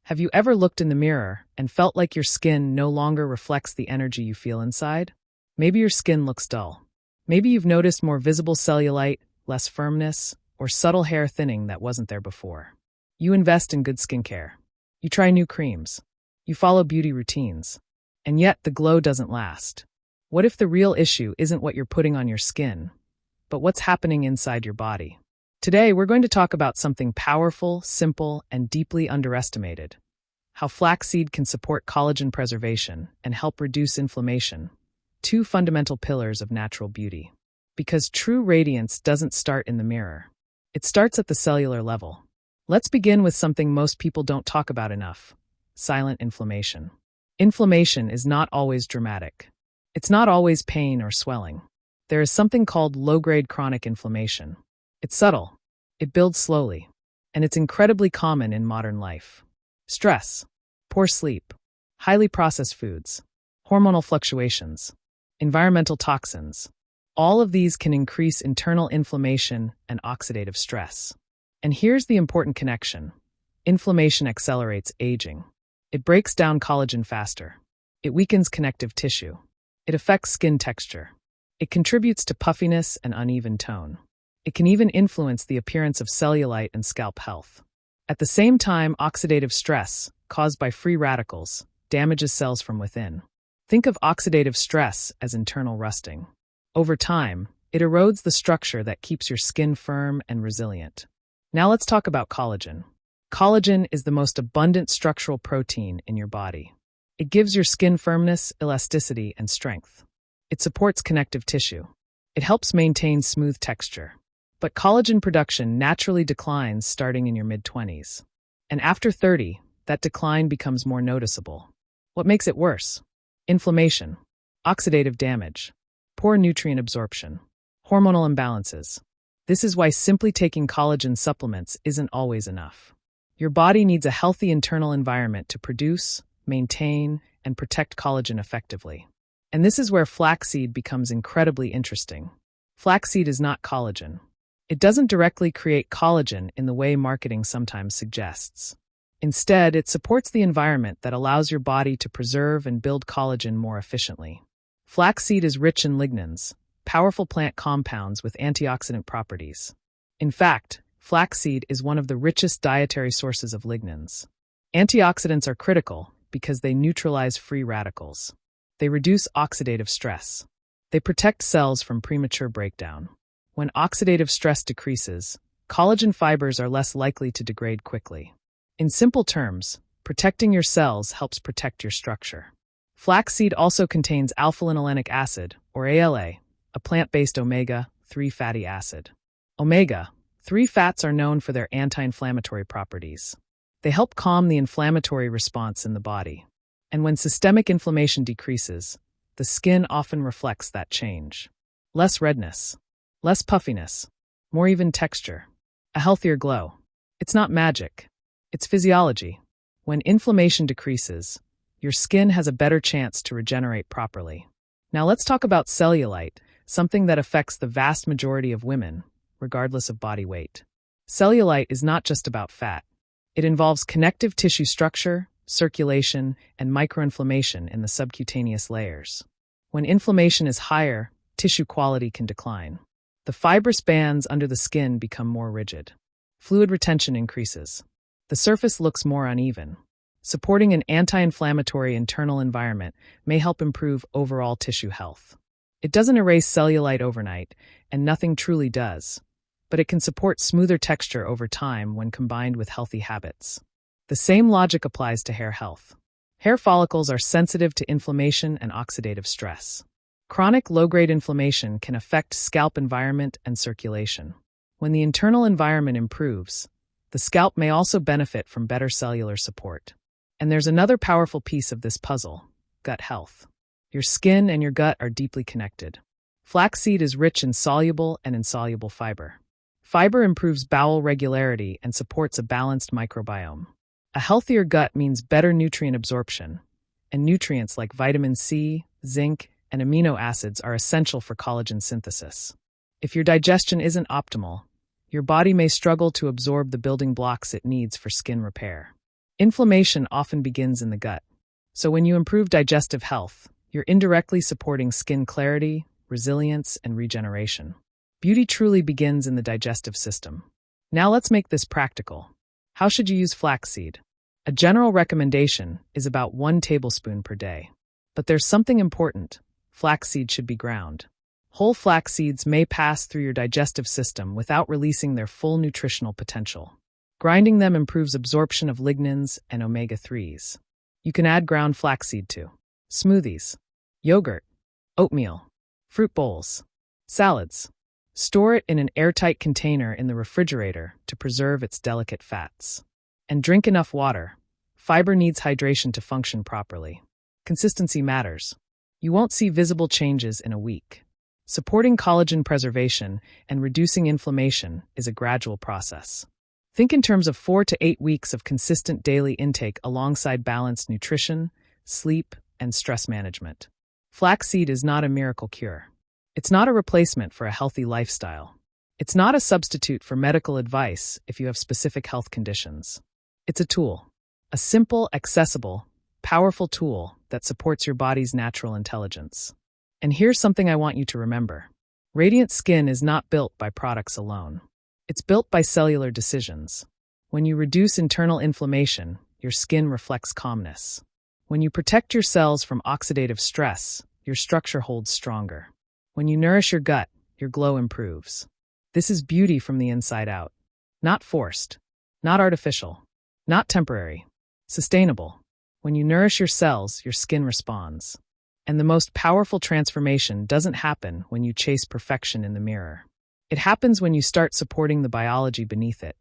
Have you ever looked in the mirror and felt like your skin no longer reflects the energy you feel inside? Maybe your skin looks dull. Maybe you've noticed more visible cellulite, less firmness, or subtle hair thinning that wasn't there before. You invest in good skincare. You try new creams. You follow beauty routines. And yet the glow doesn't last. What if the real issue isn't what you're putting on your skin, but what's happening inside your body? Today, we're going to talk about something powerful, simple, and deeply underestimated. How flaxseed can support collagen preservation and help reduce inflammation. Two fundamental pillars of natural beauty. Because true radiance doesn't start in the mirror. It starts at the cellular level. Let's begin with something most people don't talk about enough. Silent inflammation. Inflammation is not always dramatic. It's not always pain or swelling. There is something called low-grade chronic inflammation. It's subtle, it builds slowly, and it's incredibly common in modern life. Stress, poor sleep, highly processed foods, hormonal fluctuations, environmental toxins, all of these can increase internal inflammation and oxidative stress. And here's the important connection. Inflammation accelerates aging. It breaks down collagen faster. It weakens connective tissue. It affects skin texture. It contributes to puffiness and uneven tone. It can even influence the appearance of cellulite and scalp health. At the same time, oxidative stress, caused by free radicals, damages cells from within. Think of oxidative stress as internal rusting. Over time, it erodes the structure that keeps your skin firm and resilient. Now let's talk about collagen. Collagen is the most abundant structural protein in your body. It gives your skin firmness, elasticity, and strength. It supports connective tissue. It helps maintain smooth texture. But collagen production naturally declines starting in your mid-20s. And after 30, that decline becomes more noticeable. What makes it worse? Inflammation, oxidative damage, poor nutrient absorption, hormonal imbalances. This is why simply taking collagen supplements isn't always enough. Your body needs a healthy internal environment to produce, maintain, and protect collagen effectively. And this is where flaxseed becomes incredibly interesting. Flaxseed is not collagen. It doesn't directly create collagen in the way marketing sometimes suggests. Instead, it supports the environment that allows your body to preserve and build collagen more efficiently. Flaxseed is rich in lignans, powerful plant compounds with antioxidant properties. In fact, flaxseed is one of the richest dietary sources of lignans. Antioxidants are critical because they neutralize free radicals. They reduce oxidative stress. They protect cells from premature breakdown. When oxidative stress decreases, collagen fibers are less likely to degrade quickly. In simple terms, protecting your cells helps protect your structure. Flaxseed also contains alpha-linolenic acid, or ALA, a plant-based omega-3 fatty acid. Omega-3 fats are known for their anti-inflammatory properties. They help calm the inflammatory response in the body. And when systemic inflammation decreases, the skin often reflects that change. Less redness. Less puffiness, more even texture, a healthier glow. It's not magic. It's physiology. When inflammation decreases, your skin has a better chance to regenerate properly. Now let's talk about cellulite, something that affects the vast majority of women, regardless of body weight. Cellulite is not just about fat. It involves connective tissue structure, circulation, and microinflammation in the subcutaneous layers. When inflammation is higher, tissue quality can decline. The fibrous bands under the skin become more rigid. Fluid retention increases. The surface looks more uneven. Supporting an anti-inflammatory internal environment may help improve overall tissue health. It doesn't erase cellulite overnight, and nothing truly does, but it can support smoother texture over time when combined with healthy habits. The same logic applies to hair health. Hair follicles are sensitive to inflammation and oxidative stress. Chronic low-grade inflammation can affect scalp environment and circulation. When the internal environment improves, the scalp may also benefit from better cellular support. And there's another powerful piece of this puzzle: gut health. Your skin and your gut are deeply connected. Flaxseed is rich in soluble and insoluble fiber. Fiber improves bowel regularity and supports a balanced microbiome. A healthier gut means better nutrient absorption, and nutrients like vitamin C, zinc, and amino acids are essential for collagen synthesis. If your digestion isn't optimal, your body may struggle to absorb the building blocks it needs for skin repair. Inflammation often begins in the gut. So when you improve digestive health, you're indirectly supporting skin clarity, resilience, and regeneration. Beauty truly begins in the digestive system. Now let's make this practical. How should you use flaxseed? A general recommendation is about 1 tablespoon per day. But there's something important. Flaxseed should be ground. Whole flax seeds may pass through your digestive system without releasing their full nutritional potential. Grinding them improves absorption of lignans and omega-3s. You can add ground flaxseed to smoothies, yogurt, oatmeal, fruit bowls, salads. Store it in an airtight container in the refrigerator to preserve its delicate fats. And drink enough water. Fiber needs hydration to function properly. Consistency matters. You won't see visible changes in a week. Supporting collagen preservation and reducing inflammation is a gradual process. Think in terms of 4 to 8 weeks of consistent daily intake alongside balanced nutrition, sleep, and stress management. Flaxseed is not a miracle cure. It's not a replacement for a healthy lifestyle. It's not a substitute for medical advice if you have specific health conditions. It's a tool. A simple, accessible, powerful tool that supports your body's natural intelligence. And here's something I want you to remember. Radiant skin is not built by products alone. It's built by cellular decisions. When you reduce internal inflammation, your skin reflects calmness. When you protect your cells from oxidative stress, your structure holds stronger. When you nourish your gut, your glow improves. This is beauty from the inside out. Not forced. Not artificial. Not temporary. Sustainable. When you nourish your cells, your skin responds. And the most powerful transformation doesn't happen when you chase perfection in the mirror. It happens when you start supporting the biology beneath it.